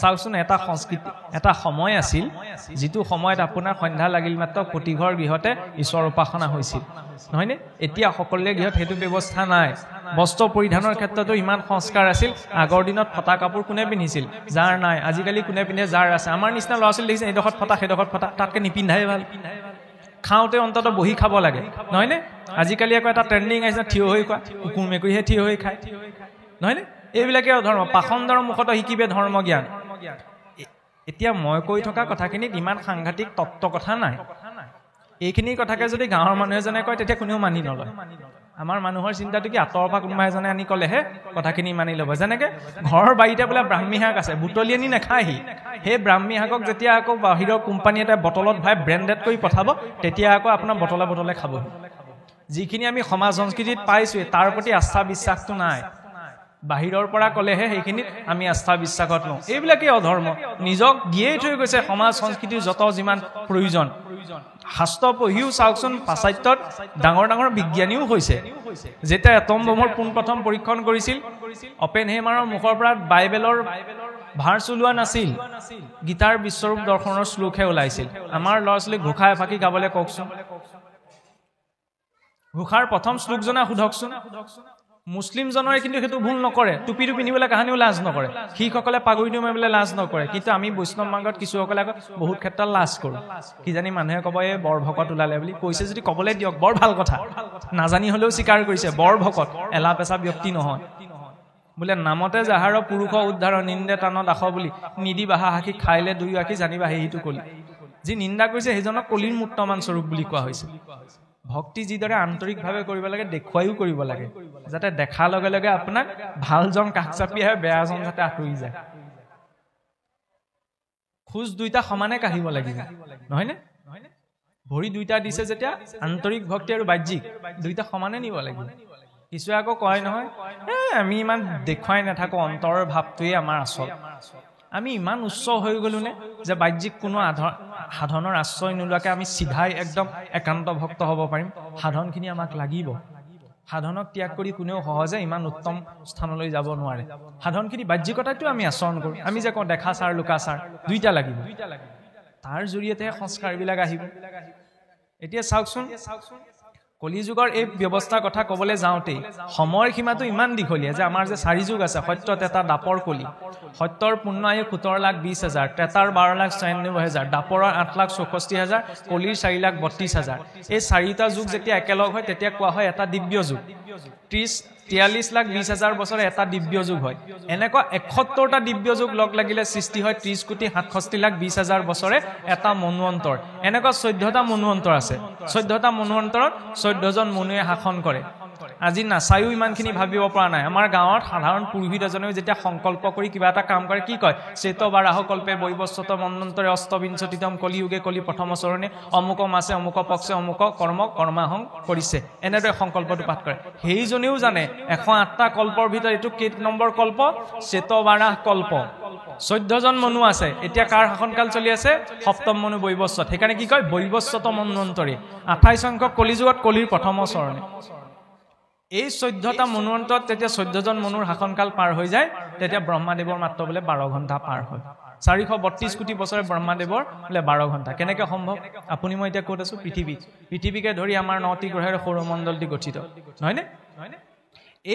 চাওকচোন এটা সংস্কৃতি এটা সময় আছিল যিটো সময়ত আপোনাৰ সন্ধ্যা লাগিল মাত্ৰ প্ৰতিঘৰ গৃহতে ঈশ্বৰ উপাসনা হৈছিল নহয়নে এতিয়া সকলোৰে গৃহত সেইটো ব্যৱস্থা নাই বস্ত্ৰ পৰিধানৰ ক্ষেত্ৰতো ইমান সংস্কাৰ আছিল আগৰ দিনত ফটা কাপোৰ কোনে পিন্ধিছিল যাৰ নাই আজিকালি কোনে পিন্ধে যাৰ আছে আমাৰ নিচিনা ল'ৰা ছোৱালী দেখিছে এইডোখৰত ফটা সেইডোখৰত ফটা তাতকে নিপিন্ধাই ভাল খাওঁতে অন্তত বহি খাব লাগে নহয়নে আজিকালি আকৌ এটা ট্ৰেণ্ডিং আহিছে থিয় হৈ খোৱা কুকুৰ মেকুৰীহে থিয় হৈ খায় নহয়নে এইবিলাকে ধৰ্ম পাখণ্ডৰ মুখত শিকিবে ধৰ্ম জ্ঞান এতিয়া মই কৈ থকা কথাখিনিত ইমান সাংঘাতিক তত্ত্ব কথা নাই এইখিনি কথাকে যদি গাঁৱৰ মানুহ এজনে কয় তেতিয়া কোনেও মানি নলয় আমাৰ মানুহৰ চিন্তাটো কি আঁতৰৰ পৰা কোনোবা এজনে আনি ক'লেহে কথাখিনি মানি ল'ব যেনেকে ঘৰৰ বাৰীতে বোলে ব্ৰাহ্মী শাক আছে বুটলি আনি নাখায়হি সেই ব্ৰাহ্মী শাকক যেতিয়া আকৌ বাহিৰৰ কোম্পানী এটা বটলত ভৰাই ব্ৰেণ্ডেড কৰি পঠাব তেতিয়া আকৌ আপোনাৰ বটলে বটলে খাবহি যিখিনি আমি সমাজ সংস্কৃতিত পাইছোঁ তাৰ প্ৰতি আস্থা বিশ্বাসটো নাই বাহিৰৰ পৰা ক'লেহে সেইখিনিত আমি আস্থা বিশ্বাসত লওঁ এইবিলাকেই অধৰ্ম নিজক দিয়েই থৈ গৈছে সমাজ সংস্কৃতিৰ যত যিমান প্ৰয়োজন শাস্ত্ৰ পঢ়িও চাওকচোন পাশ্চাত্যত ডাঙৰ ডাঙৰ বিজ্ঞানীও হৈছে যেতিয়া এটম বোমৰ পোনপ্ৰথম পৰীক্ষণ কৰিছিল অপেনহেইমাৰৰ মুখৰ পৰা বাইবেলৰ ভাৰ চলোৱা নাছিল গীতাৰ বিশ্বৰূপ দৰ্শনৰ শ্লোকহে ওলাইছিল আমাৰ ল'ৰা ছোৱালীক ঘোষা এফাকি গাবলৈ কওকচোন ঘোষাৰ প্ৰথম শ্লোক জনা সোধকচোন মুছলিম জনৰে কিন্তু সেইটো ভুল নকৰে টুপিটো পিন্ধিবলৈ কাহানিও লাজ নকৰে শিখসকলে পাগুৰিটো মাৰিবলৈ লাজ নকৰে কিন্তু আমি বৈষ্ণৱ মাৰ্গত কিছুসকলে আকৌ বহুত ক্ষেত্ৰত লাজ কৰোঁ কিজানি মানুহে ক'ব এই বৰ ভকত ওলালে বুলি কৈছে যদি ক'বলৈ দিয়ক বৰ ভাল কথা নাজানি হ'লেও স্বীকাৰ কৰিছে বৰ ভকত এলা পেচা ব্যক্তি নহয় বোলে নামতে যাহাৰ পুৰুষ উদ্ধাৰ নিন্দে টানত আস বুলি নিদি বাহা সাক্ষী খাইলে দুই আশী জানিবা সেইটো কলি যি নিন্দা কৰিছে সেইজনক কলিৰ মুক্তমান স্বৰূপ বুলি কোৱা হৈছে ভক্তি যিদৰে আন্তৰিকভাৱে কৰিব লাগে দেখুৱাইও কৰিব লাগে যাতে দেখাৰ লগে লগে আপোনাক ভালজন কাষ চাপি আহে বেয়াজন যাতে আঁতৰি যায় খোজ দুইটা সমানে কাঢ়িব লাগিব নহয়নে ভৰি দুইটা দিছে যেতিয়া আন্তৰিক ভক্তি আৰু বাহ্যিক দুইটা সমানে নিব লাগিব কিছুৱে আকৌ কয় নহয় আমি ইমান দেখুৱাই নাথাকো অন্তৰৰ ভাৱটোৱে আমাৰ আচল আমি ইমান উচ্চ হৈ গলো নে যে বাহ্যিক কোনো সাধনৰ আশ্ৰয় নোলোৱাকে আমি চিধাই একদম একান্ত ভক্ত হ'ব পাৰিম সাধনখিনি আমাক লাগিব সাধনক ত্যাগ কৰি কোনেও সহজে ইমান উত্তম স্থানলৈ যাব নোৱাৰে সাধনখিনি বাহ্যিকতাটো আমি আচৰণ কৰোঁ আমি যে কওঁ দেখা চাৰ লুকা চাৰ দুইটা লাগিব তাৰ জৰিয়তে সংস্কাৰবিলাক আহিব এতিয়া চাওকচোন কলিযুগৰ এই ব্যৱস্থাৰ কথা ক'বলৈ যাওঁতেই সময়ৰ সীমাটো ইমান দীঘলীয়া যে আমাৰ যে 4 যুগ আছে সত্য তেতা দাপৰ কলি সত্যৰ পূৰ্ণ আয়ু 17,20,000 তেতাৰ 12,96,000 দাপৰৰ 8,64,000 কলিৰ 4,32,000 এই চাৰিটা যুগ যেতিয়া একেলগ হয় তেতিয়া কোৱা হয় এটা দিব্য যুগ 43,20,000 বছৰে এটা দিব্য যুগ হয় এনেকুৱা 71টা দিব্য যুগ লগ লাগিলে সৃষ্টি হয় 30,67,20,000 বছৰে এটা মন্বন্তৰ এনেকুৱা 14টা মন্বন্তৰ আছে 14টা মন্বন্তৰত 14জন মনুৱে শাসন কৰে আজি নাচায়ো ইমানখিনি ভাবিব পৰা নাই আমাৰ গাঁৱত সাধাৰণ পুৰোহিত এজনেও যেতিয়া সংকল্প কৰি কিবা এটা কাম কৰে কি কয় চেত বাৰাহ কল্পে বৈবস্বত মন্বন্তৰে অষ্টবিংশতিতম কলিযুগে কলি প্ৰথম চৰণে অমুক মাছে অমুক পক্ষে অমুক কৰ্ম কৰ্মাহং কৰিছে এনেদৰে সংকল্পটো পাঠ কৰে সেইজনেও জানে 108টা কল্পৰ ভিতৰত এইটো কেই নম্বৰ কল্প চেত বাৰাহ কল্প 14জন মনু আছে এতিয়া কাৰ শাসনকাল চলি আছে সপ্তম মনু বৈবস্বত সেইকাৰণে কি কয় বৈবস্বত মন্বন্তৰে 28 সংখ্যক কলিযুগত কলিৰ প্ৰথম চৰণে এই 14টা মনুৱন্তৰত তেতিয়া 14জন মনুৰ শাসনকাল পাৰ হৈ যায় তেতিয়া ব্ৰহ্মাদেৱৰ মাত্ৰ বোলে 12 ঘণ্টা পাৰ হয় 432 কোটি বছৰে ব্ৰহ্মাদেৱৰ বোলে 12 ঘণ্টা কেনেকৈ সম্ভৱ আপুনি মই এতিয়া ক'ত আছো পৃথিৱীকে ধৰি আমাৰ 9টি গ্ৰহেৰ সৌৰমণ্ডলটি গঠিত নহয়নে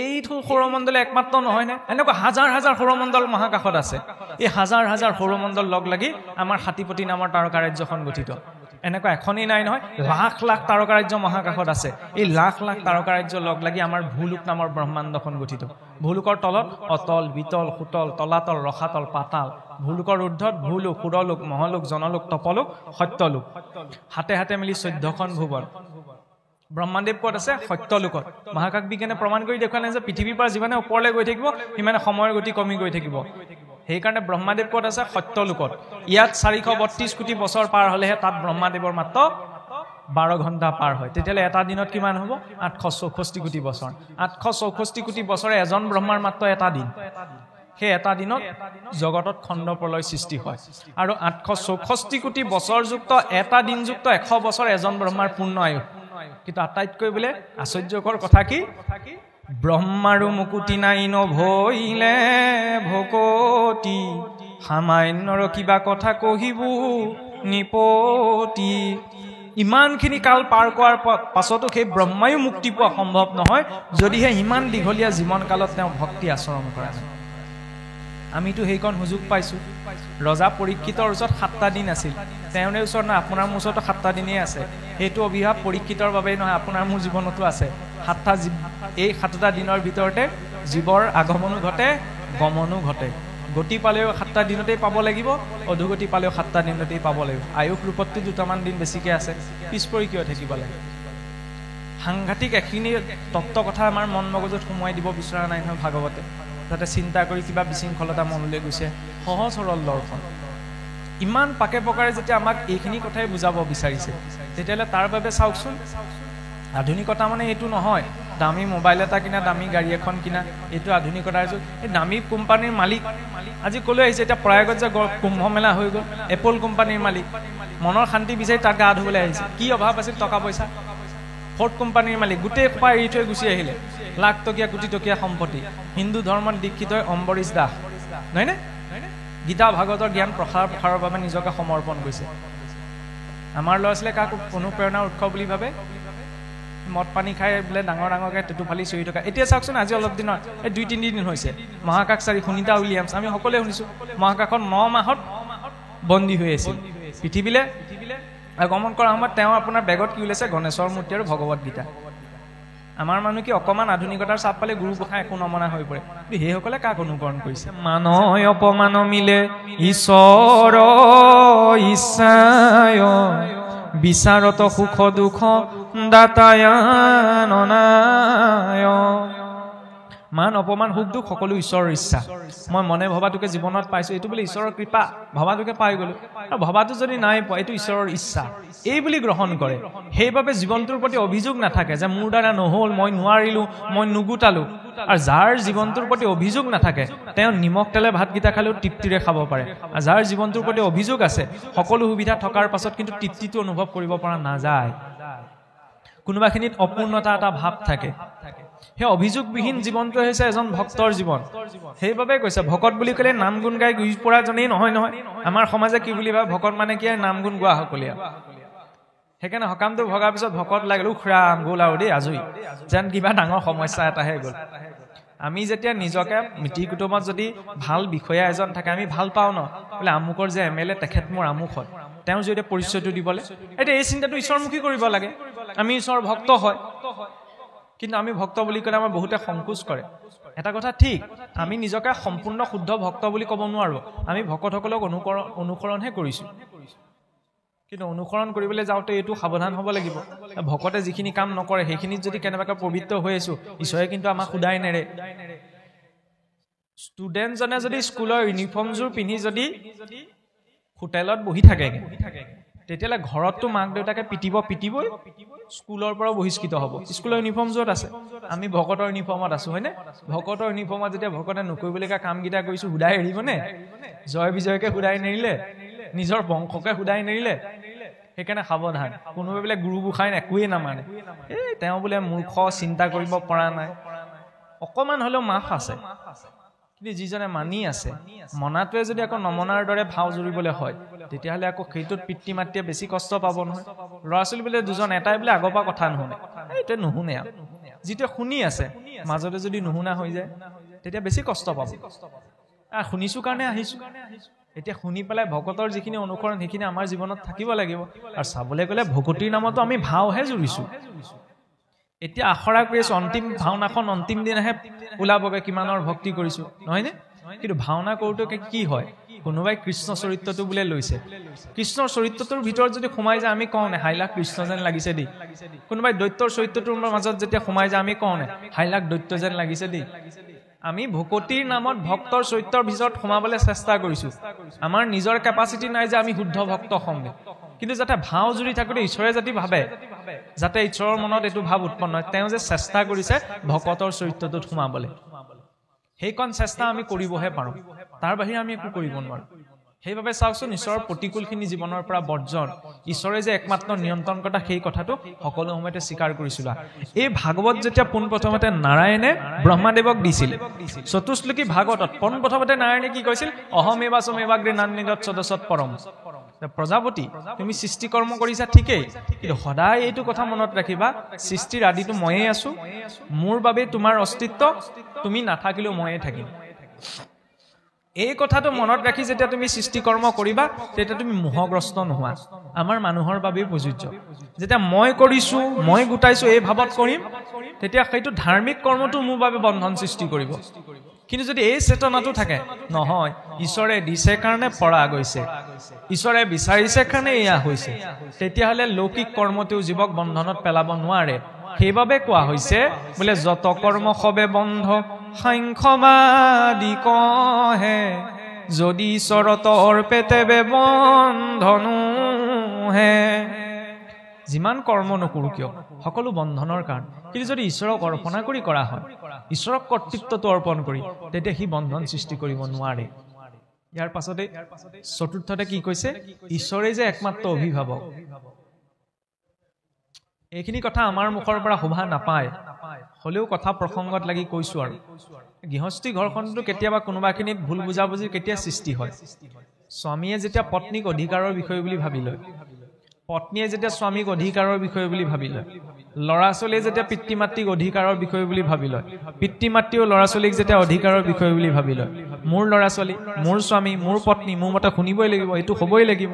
এই সৌৰমণ্ডলে একমাত্ৰ নহয়নে এনেকুৱা হাজাৰ হাজাৰ সৌৰমণ্ডল মহাকাশত আছে এই হাজাৰ হাজাৰ সৌৰমণ্ডল লগ লাগি আমাৰ হাতীপতি নামৰ তাৰকাৰাজ্যখন গঠিত এনেকুৱা এখনেই নাই নহয় লাখ লাখ তাৰকাৰাজ্য মহাকাশত আছে এই লাখ লাখ তাৰকাৰাজ্য লগ লাগি আমাৰ ভূলোক নামৰ ব্ৰহ্মাণ্ডখন গঠিত ভূলোকৰ তলত অতল বিতল সুতল তলাতল ৰসাতল পাতাল ভূলোকৰ ঊৰ্ধ্বত ভূলোক সুৰলোক মহলোক জনলোক তপলোক সত্যলোক হাতে হাতে মিলি 14খন ভুৱন ব্ৰহ্মাদেৱ ক'ত আছে সত্যলোকত মহাকাশ বিজ্ঞানে প্ৰমাণ কৰি দেখুৱালে যে পৃথিৱীৰ পৰা যিমানে ওপৰলৈ গৈ থাকিব সিমানে সময়ৰ গতি কমি গৈ থাকিব সেইকাৰণে ব্ৰহ্মাদেৱ ক'ত আছে সত্যলোকত ইয়াত 432 কোটি বছৰ পাৰ হ'লেহে তাত ব্ৰহ্মাদেৱৰ মাত্ৰ 12 ঘণ্টা পাৰ হয় তেতিয়াহ'লে এটা দিনত কিমান হ'ব 864 কোটি বছৰ 864 কোটি বছৰে এজন ব্ৰহ্মাৰ মাত্ৰ এটা দিন সেই এটা দিনত জগতত খণ্ড প্ৰলয় সৃষ্টি হয় আৰু 864 কোটি বছৰযুক্ত এটা দিনযুক্ত 100 বছৰ এজন ব্ৰহ্মাৰ পূৰ্ণ আয়ু কিন্তু আটাইতকৈ বোলে আশ্চৰ্যকৰ কথা কি ব্ৰহ্মাৰো মুকুতি নাই নভৈলে ভকতি সামান্যৰ কিবা কথা কহিবু নিপতি ইমানখিনি কাল পাৰ কৰাৰ পাছতো সেই ব্ৰহ্মায়ো মুক্তি পোৱা সম্ভৱ নহয় যদিহে ইমান দীঘলীয়া জীৱন কালত তেওঁ ভক্তি আচৰণ কৰা নাই আমিতো সেইকণ সুযোগ পাইছো ৰজা পৰীক্ষিতৰ ওচৰত 7টা দিন আছিল তেওঁৰে ওচৰত না আপোনাৰ ওচৰতো 7টা দিনেই আছে সেইটো অভিশাপ পৰীক্ষিতৰ বাবেই নহয় আপোনাৰ মোৰ জীৱনতো আছে 7টা এই 7টা দিনৰ ভিতৰতে জীৱৰ আগমনো ঘটে গমনো ঘটে গতি পালেও 7টা দিনতেই পাব লাগিব অধুগতি পালেও 7টা দিনতেই পাব লাগিব আয়ুস ৰূপতটো দুটামান দিন বেছিকে আছে পিছ পৰি কিয় থাকিব লাগে সাংঘাতিক এখিনি তত্ত্ব কথা আমাৰ মন মগজুত সোমোৱাই দিব বিচৰা নাই নহয় ভাগৱতে যাতে চিন্তা কৰি কিবা বিশৃংখলতা মনলৈ গৈছে সহজ সৰল দৰ্শন ইমান পাকে পকাৰে যেতিয়া আমাক এইখিনি কথাই বুজাব বিচাৰিছে তেতিয়াহ'লে তাৰ বাবে চাওকচোন আধুনিকতা মানে এইটো নহয় দামী মোবাইল এটা কিনা দামী গাড়ী এখন কিনা এইটো আধুনিকতাৰ যুগ এই দামী কোম্পানীৰ মালিক আজি কলৈ আহিছে এতিয়া প্ৰয়াগত যে কুম্ভ মেলা হৈ গ'ল এপল কোম্পানীৰ মালিক মনৰ শান্তি বিচাৰি তাক গা ধুবলৈ আহিছে কি অভাৱ আছিল টকা পইচা ফৰ্ড কোম্পানীৰ মালিক গোটেই খোপা এৰি থৈ গুচি আহিলে লাখ টকীয়া কোটি টকীয়া সম্পত্তি হিন্দু ধৰ্মত দীক্ষিত অম্বৰীশ দাস নহয়নে গীতা ভাগৱতৰ জ্ঞান প্ৰসাৰৰ বাবে নিজকে সমৰ্পণ কৰিছে আমাৰ ল'ৰা ছোৱালীয়ে কাক অনুপ্ৰেৰণাৰ উৎস বুলি ভাবে মদ পানী খাই বোলে ডাঙৰ ডাঙৰকৈ টেটু ফালি চৰি থকা এতিয়া চাওকচোন আজি অলপ দিনৰ এই 2-3 দিন হৈছে মহাকাশচাৰী সুনিতা উইলিয়ামছ আমি সকলোৱে শুনিছোঁ মহাকাশত 9 মাহত বন্দী হৈ আছিল পৃথিৱীলৈ আগমন কৰাৰ সময়ত তেওঁ আপোনাৰ বেগত কি ওলাইছে গণেশৰ মূৰ্তি আৰু ভগৱত গীতা আমাৰ মানুহ কি অকমান আধুনিকতাৰ চাপ পালে গুৰু গোসাঁই একো নমনা হৈ পৰে সেইসকলে কাক অনুকৰণ কৰিছে মানয় অপমান মিলে ঈশ্বৰ ইচ্ছায় বিচাৰত সুখ দুখ দাতায়াননায় মান অপমান সুখ দুখ সকলো ঈশ্বৰৰ ইচ্ছা মই মনে ভবাটোকে জীৱনত পাইছো এইটো বোলে ঈশ্বৰৰ কৃপা ভবাটোকে পাই গলো আৰু ভবাটো যদি নাই পোৱা এইটো ঈশ্বৰৰ ইচ্ছা এই বুলি গ্ৰহণ কৰে সেইবাবে জীৱনটোৰ প্ৰতি অভিযোগ নাথাকে যে মোৰ দ্বাৰা নহল মই নোৱাৰিলো মই নুগুটালো আৰু যাৰ জীৱনটোৰ প্ৰতি অভিযোগ নাথাকে তেওঁ নিমখ তেলে ভাতকেইটা খালেও তৃপ্তিৰে খাব পাৰে আৰু যাৰ জীৱনটোৰ প্ৰতি অভিযোগ আছে সকলো সুবিধা থকাৰ পাছত কিন্তু তৃপ্তিটো অনুভৱ কৰিব পৰা নাযায় কোনোবাখিনিত অপূৰ্ণতা এটা ভাৱ থাকে সেই অভিযোগবিহীন জীৱনটো হৈছে এজন ভক্তৰ জীৱন সেইবাবে কৈছে ভকত বুলি ক'লে নাম গুণ গাই গুই পৰা জনেই নহয় আমাৰ সমাজে কি বুলি ভাবে ভকত মানে কি নাম গুণ গোৱা সকলীয়া সেইকাৰণে সকামটো ভগাৰ পিছত ভকত লাগিল উখৰাম গ'ল আৰু দেই আজৰি যেন কিবা ডাঙৰ সমস্যা এটাহে গ'ল আমি যেতিয়া নিজকে মিতিৰ কুটুমত যদি ভাল বিষয়া এজন থাকে আমি ভাল পাওঁ ন বোলে আমুকৰ যে MLA তেখেত মোৰ আমুকত তেওঁ যদি পৰিচয়টো দিবলৈ এতিয়া এই চিন্তাটো ঈশ্বৰমুখী কৰিব লাগে আমি ঈশ্বৰৰ ভক্ত হয় কিন্তু আমি ভক্ত বুলি ক'লে আমাৰ বহুতে সংকোচ কৰে এটা কথা ঠিক আমি নিজকে সম্পূৰ্ণ শুদ্ধ ভক্ত বুলি ক'ব নোৱাৰো আমি ভকতসকলক অনুকৰণহে কৰিছো কিন্তু অনুকৰণ কৰিবলৈ যাওঁতে এইটো সাৱধান হ'ব লাগিব ভকতে যিখিনি কাম নকৰে সেইখিনিত যদি কেনেবাকৈ পবিত্ৰ হৈ আছো ঈশ্বৰে কিন্তু আমাক সদায় নেৰে ষ্টুডেণ্টজনে যদি স্কুলৰ ইউনিফৰ্মযোৰ পিন্ধি যদি হোটেলত বহি থাকে তেতিয়ালে ঘৰতটো মাক দেউতাকে পিটিবই স্কুলৰ পৰা বহিষ্কৃত হ'ব স্কুলৰ ইউনিফৰ্ম য'ত আছে আমি ভকতৰ ইউনিফৰ্মত আছো হয়নে ভকতৰ ইউনিফৰ্মত যেতিয়া ভকতে নকৰিবলগীয়া কামকেইটা কৰিছো সুদাই এৰিবনে জয় বিজয়কে সুদাই নেৰিলে নিজৰ বংশকে সুদাই নেৰিলে সেইকাৰণে সাৱধান কোনোবাই বোলে গুৰু গোসাঁই একোৱেই নামানে তেওঁ বোলে মূৰ্খ চিন্তা কৰিব পৰা নাই অকমান হ'লেও মাফ আছে কিন্তু যিজনে মানি আছে মনাটোৱে যদি আকৌ নমনাৰ দৰে ভাও জুৰিবলৈ হয় তেতিয়াহ'লে আকৌ সেইটোত পিতৃ মাতৃয়ে বেছি কষ্ট পাব নহয় ল'ৰা ছোৱালী বোলে দুজন এটাই বোলে আগৰ পৰা কথা নুশুনে এইটোৱে নুশুনে যিটোৱে শুনি আছে মাজতে যদি নুশুনা হৈ যায় তেতিয়া বেছি কষ্ট পাব শুনিছো কাৰণে আহিছো এতিয়া শুনি পেলাই ভকতৰ যিখিনি অনুকৰণ সেইখিনি আমাৰ জীৱনত থাকিব লাগিব আৰু চাবলৈ গ'লে ভকতিৰ নামতো আমি ভাওহে জুৰিছো এতিয়া আখৰা কৰি আছো অন্তিম ভাওনাখন অন্তিম দিনাহে ওলাবগে কিমানৰ ভক্তি কৰিছো নহয়নে কিন্তু ভাওনা কৰোঁতে কি হয় কোনোবাই কৃষ্ণ চৰিত্ৰটো বোলে লৈছে কৃষ্ণৰ চৰিত্ৰটোৰ ভিতৰত যদি সোমাই যায় আমি কওঁ নে হাইলাখ কৃষ্ণ যেন লাগিছে দেই কোনোবাই দৈত্যৰ চৰিত্ৰটোৰ মাজত যেতিয়া সোমাই যায় আমি কওঁ নে হাইলাখ দৈত্য যেন লাগিছে দেই আমি ভকতিৰ নামত ভক্তৰ চৰিত্ৰৰ ভিতৰত সোমাবলৈ চেষ্টা কৰিছো আমাৰ নিজৰ কেপাচিটি নাই যে আমি শুদ্ধ ভক্ত হম কিন্তু যাতে ভাও জুৰি থাকোতে ঈশ্বৰে যদি ভাবে যাতে ঈশ্বৰৰ মনত এইটো ভাৱ উৎপন্ন হয় তেওঁ যে চেষ্টা কৰিছে ভকতৰ চৰিত্ৰটোত সোমাবলৈ সেইকণ চেষ্টা আমি কৰিবহে পাৰোঁ তাৰ বাহিৰে আমি একো কৰিব নোৱাৰো সেইভাবে চাওকচোন ঈশ্বৰৰ প্ৰতিকূলখিনি জীৱনৰ পৰা বৰ্জন ঈশ্বৰে যে একমাত্ৰ নিয়ন্ত্ৰণকৰ্তা সেই কথাটো সকলো সময়তে স্বীকাৰ কৰিছিল এই ভাগৱত যেতিয়া পোনপ্ৰথমতে নাৰায়ণে ব্ৰহ্মাদেৱক দিছিল চতুশ্লোকী ভাগৱতত পোনপ্ৰথমতে নাৰায়ণে কি কৈছিল অহমেৱাচমেৱাগ্ৰে নান্নিগত সদসৎ পৰম প্ৰজাপতি তুমি সৃষ্টি কৰ্ম কৰিছা ঠিকেই কিন্তু সদায় এইটো কথা মনত ৰাখিবা সৃষ্টিৰ আদিটো ময়েই আছো মোৰ বাবে তোমাৰ অস্তিত্ব তুমি নাথাকিলেও ময়েই থাকিম এই কথাটো মনত ৰাখি যেতিয়া তুমি সৃষ্টি কৰ্ম কৰিবা তেতিয়া তুমি মোহগ্ৰস্ত নোহোৱা আমাৰ মানুহৰ বাবেই প্ৰযোজ্য যেতিয়া মই কৰিছো মই গোটাইছো এই ভাৱত কৰিম তেতিয়া সেইটো ধাৰ্মিক কৰ্মটো মোৰ বাবে বন্ধন সৃষ্টি কৰিব কিন্তু যদি এই চেতনাটো থাকে নহয় ঈশ্বৰে দিছে কাৰণে পৰা গৈছে ঈশ্বৰে বিচাৰিছে কাৰণে এয়া হৈছে তেতিয়াহ'লে লৌকিক কৰ্মতেও জীৱক বন্ধনত পেলাব নোৱাৰে সেইবাবে কোৱা হৈছে বোলে যত কৰ্ম সবে বন্ধ সাংখ্যবাদী কহে যদি ঈশ্বৰতৰ পেতেবে বন্ধনো হে যিমান কৰ্ম নকৰো কিয় সকলো বন্ধনৰ কাৰণ কিন্তু যদি ঈশ্বৰক অৰ্পণা কৰি কৰা হয় ঈশ্বৰক কৰ্তৃত্বটো অৰ্পণ কৰি তেতিয়া সি বন্ধন সৃষ্টি কৰিব নোৱাৰে ইয়াৰ পাছতে চতুৰ্থতে কি কৈছে ঈশ্বৰে যে একমাত্ৰ অভিভাৱক এইখিনি কথা আমাৰ মুখৰ পৰা শোভা নাপায় হলেও কথা প্ৰসংগত লাগি কৈছো আৰু গৃহস্থী ঘৰখনটো কেতিয়াবা কোনোবাখিনিত ভুল বুজাবুজি কেতিয়া সৃষ্টি হয় স্বামীয়ে যেতিয়া পত্নীক অধিকাৰৰ বিষয় বুলি ভাবি লয় পত্নীয়ে যেতিয়া স্বামীক অধিকাৰৰ বিষয় বুলি ভাবি লয় ল'ৰা ছোৱালীয়ে যেতিয়া পিতৃ মাতৃক অধিকাৰৰ বিষয় বুলি ভাবি লয় পিতৃ মাতৃও ল'ৰা ছোৱালীক যেতিয়া অধিকাৰৰ বিষয় বুলি ভাবি লয় মোৰ ল'ৰা ছোৱালী মোৰ স্বামী মোৰ পত্নী মোৰ মতে শুনিবই লাগিব এইটো হ'বই লাগিব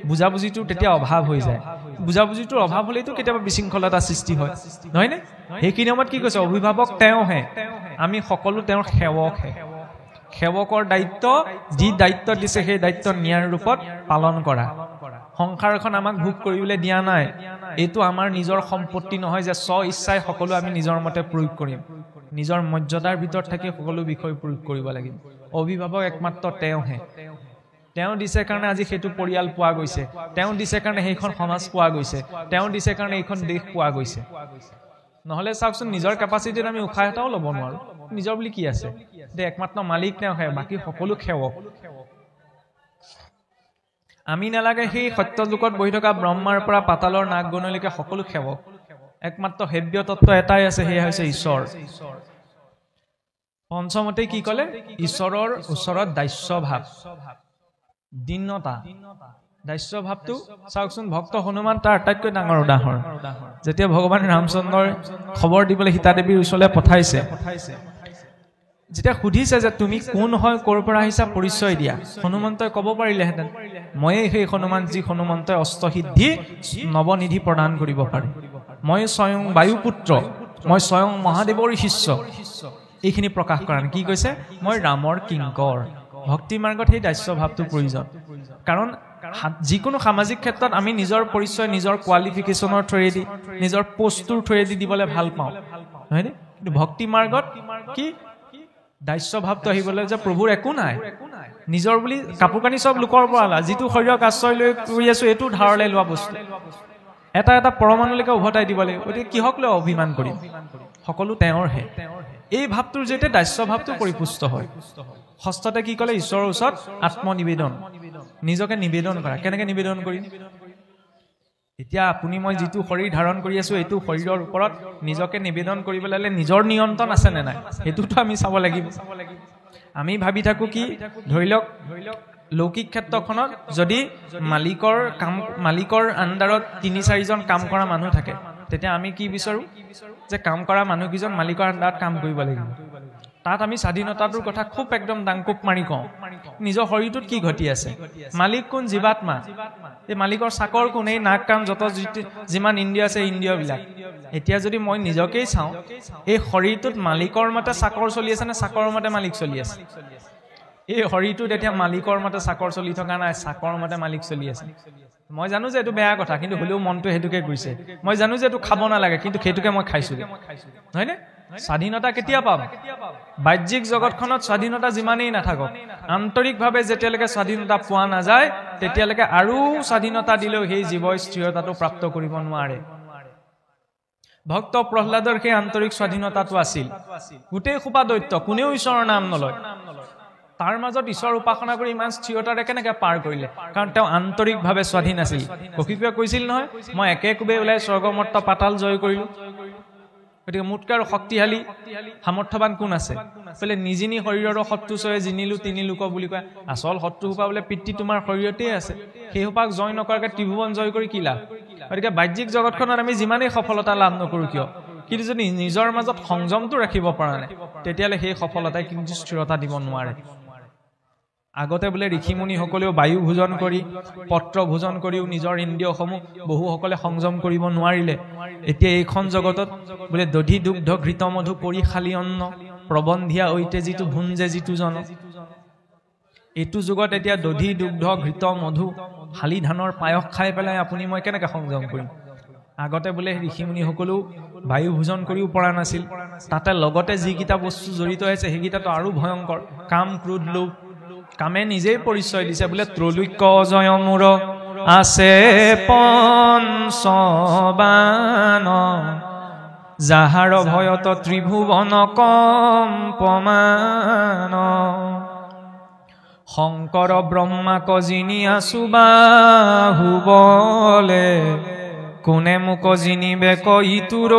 বুজাবুজিটো তেতিয়া অভাৱ হৈ যায় বুজাবুজিটোৰ অভাৱ হ'লেতো কেতিয়াবা বিশৃংখলতা সৃষ্টি হয় নহয়নে সেইখিনি সময়ত কি কৈছে অভিভাৱক তেওঁহে আমি সকলো তেওঁৰ সেৱকহে সেৱকৰ দায়িত্ব যি দায়িত্ব দিছে সেই দায়িত্ব ন্যায় ৰূপত পালন কৰা সংসাৰখন আমাক ভোগ কৰিবলৈ দিয়া নাই এইটো আমাৰ নিজৰ সম্পত্তি নহয় যে স্ব ইচ্ছাই সকলো আমি নিজৰ মতে প্ৰয়োগ কৰিম নিজৰ মৰ্যাদাৰ ভিতৰত থাকি সকলো বিষয় প্ৰয়োগ কৰিব লাগিব অভিভাৱক একমাত্ৰ তেওঁহে তেওঁ দিছে কাৰণে আজি সেইটো পৰিয়াল পোৱা গৈছে তেওঁ দিছে কাৰণে সেইখন সমাজ পোৱা গৈছে তেওঁ দিছে কাৰণে এইখন দেশ পোৱা গৈছে নহলে চাওকচোন নিজৰ কেপাচিটিত আমি উশাহ এটাও ল'ব নোৱাৰো নিজৰ বুলি কি আছে যে একমাত্ৰ মালিক তেওঁহে বাকী সকলো সেৱক আমি নালাগে সেই সত্য যুগত বহি থকা ব্ৰহ্মাৰ পৰা পাতালৰ নাগগণলৈকে সকলো সেৱক একমাত্ৰ হেব্য তত্ত্ব এটাই আছে সেয়া হৈছে ঈশ্বৰ পঞ্চমতে কি ক'লে ঈশ্বৰৰ ওচৰত দাস্য ভাৱ দীনতা দাস্য ভাৱটো চাওকচোন ভক্ত হনুমান তাৰ আটাইতকৈ ডাঙৰ উদাহৰণ যেতিয়া ভগৱান ৰামচন্দ্ৰই খবৰ দিবলৈ সীতা দেৱীৰ ওচৰলৈ পঠাইছে যেতিয়া সুধিছে যে তুমি কোন হয় ক'ৰ পৰা আহিছা পৰিচয় দিয়া হনুমন্তই ক'ব পাৰিলেহেঁতেন ময়েই সেই হনুমান যি হনুমন্তই অষ্টসিদ্ধি নৱনিধি প্ৰদান কৰিব পাৰে মই স্বয়ং বায়ুপুত্ৰ মই স্বয়ং মহাদেৱৰ শিষ্য এইখিনি প্ৰকাশ কৰা কি কৈছে মই ৰামৰ কিংকৰ ভক্তি মাৰ্গত সেই দাস্য ভাৱটো প্ৰয়োজন কাৰণ যিকোনো সামাজিক ক্ষেত্ৰত আমি নিজৰ পৰিচয় নিজৰ কোৱালিফিকেশ্যনৰ থ্ৰুৱেদি নিজৰ পোষ্টটোৰ থ্ৰুৱেদি দিবলৈ ভাল পাওঁ নহয়নে কিন্তু ভক্তি মাৰ্গত কি দাস্য ভাৱটো আহিবলৈ যে প্ৰভুৰ একো নাই নিজৰ বুলি কাপোৰ কানি চব লোকৰ পৰা যিটো শৰীৰক আশ্ৰয় লৈ কৰি আছো এইটো ধাৰলৈ লোৱা বস্তু এটা এটা পৰমাণুলৈকে উভতাই দিব লাগিব গতিকে কিহক লৈ অভিমান কৰিম সকলো তেওঁৰহে এই ভাৱটোৰ যেতিয়া দাস্য ভাৱটো পৰিপুষ্ট হয় ষষ্ঠতে কি ক'লে ঈশ্বৰৰ ওচৰত আত্মনিবেদন নিজকে নিবেদন কৰা কেনেকে নিবেদন কৰিম এতিয়া আপুনি মই যিটো শৰীৰ ধাৰণ কৰি আছো এইটো শৰীৰৰ ওপৰত নিজকে নিবেদন কৰিবলৈ হ'লে নিজৰ নিয়ন্ত্ৰণ আছে নে নাই সেইটোতো আমি চাব লাগিব আমি ভাবি থাকো কি ধৰি লওক লৌকিক ক্ষেত্ৰখনত যদি মালিকৰ আণ্ডাৰত ৩-৪জন কাম কৰা মানুহ থাকে তেতিয়া আমি কি বিচাৰো যে কাম কৰা মানুহকেইজন মালিকৰ আণ্ডাৰত কাম কৰিব লাগিব তাত আমি স্বাধীনতাটোৰ কথা খুব একদম দাংকুপ মাৰি কওঁ নিজৰ শৰীৰটোত কি ঘটি আছে মালিক কোন জীৱাত্মা এই মালিকৰ চাকৰ কোন এই নাক কাণ যত যিমান ইন্দ্ৰিয় আছে ইন্দ্ৰিয়বিলাক এতিয়া যদি মই নিজকেই চাওঁ এই শৰীৰটোত মালিকৰ মতে চাকৰ চলি আছে নে চাকৰ মতে মালিক চলি আছে এই শৰীৰটোত এতিয়া মালিকৰ মতে চাকৰ চলি থকা নাই চাকৰ মতে মালিক চলি আছে মই জানো যে এইটো বেয়া কথা কিন্তু হলেও মনটো হেতুকে গৈছে মই জানো যে এইটো খাব নালাগে কিন্তু হেতুকে মই খাইছো হয়নে স্বাধীনতা কেতিয়া পাম বাহ্যিক জগতখনত স্বাধীনতা যিমানেই নাথাকক আন্তৰিকভাৱে যেতিয়ালৈকে স্বাধীনতা পোৱা নাযায় তেতিয়ালৈকে আৰু স্বাধীনতা দিলেও সেই জীৱই স্থিৰতাটো প্ৰাপ্ত কৰিব নোৱাৰে ভক্ত প্ৰহ্লাদৰ সেই আন্তৰিক স্বাধীনতাটো আছিল গোটেই খোপা দৈত্য কোনেও ঈশ্বৰৰ নাম নলয় তাৰ মাজত ঈশ্বৰ উপাসনা কৰি ইমান স্থিৰতাৰে কেনেকৈ পাৰ কৰিলে? কাৰণ তেওঁ আন্তৰিকভাৱে স্বাধীন আছিল। কৌশিকে কৈছিল নহয়, মই একে কোবে ওলাই স্বৰ্গমৰ্ত পাতাল জয় কৰিলোঁ। গতিকে মোতকৈ আৰু শক্তিশালী সামৰ্থ্যৱান কোন আছে? বোলে নিজিনি শৰীৰৰ শত্ৰু চয়ে জিনিলো তিনি লোক বুলি কয়। আচল শত্ৰু সোপা বোলে পিতৃ তোমাৰ শৰীৰতেই আছে। সেই সোপাক জয় নকৰাকৈ ত্ৰিভুৱন জয় কৰি কি লাভ? গতিকে বাহ্যিক জগতখনত আমি যিমানেই সফলতা লাভ নকৰোঁ কিয়, কিন্তু যদি নিজৰ মাজত সংযমটো ৰাখিব পৰা নাই, তেতিয়াহ'লে সেই সফলতাই কিন্তু স্থিৰতা দিব নোৱাৰে। আগতে বোলে ঋষিমুনিসকলেও বায়ু ভোজন কৰি, পত্ৰ ভোজন কৰিও নিজৰ ইন্দ্ৰিয়সমূহ বহুসকলে সংযম কৰিব নোৱাৰিলে। এতিয়া এইখন জগতত বোলে দধি দুগ্ধ ঘৃত মধু পৰি খালি অন্ন প্ৰবন্ধিয়া ঐতে যিটো ভুঞ্জে যিটো জন। এইটো যুগত এতিয়া দধি দুগ্ধ ঘৃত মধু শালি ধানৰ পায়স খাই পেলাই আপুনি মই কেনেকৈ সংযম কৰিম? আগতে বোলে ঋষিমুনিসকলেও বায়ু ভোজন কৰিও পৰা নাছিল। তাতে লগতে যিকেইটা বস্তু জড়িত আছে সেইকেইটাতো আৰু ভয়ংকৰ, কাম ক্ৰোধ লোভ। কামে নিজেই পৰিচয় দিছে বোলে ত্ৰৈলোক্য অজয় মূৰ আছে পঞ্চবান, যাহাৰ ভয়ত ত্ৰিভুৱন কম্পমান। শংকৰ ব্ৰহ্মাক জিনি আছো বাহুবলে, কোনে মোক জিনিবে কইতুৰ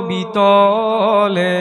বিতলে।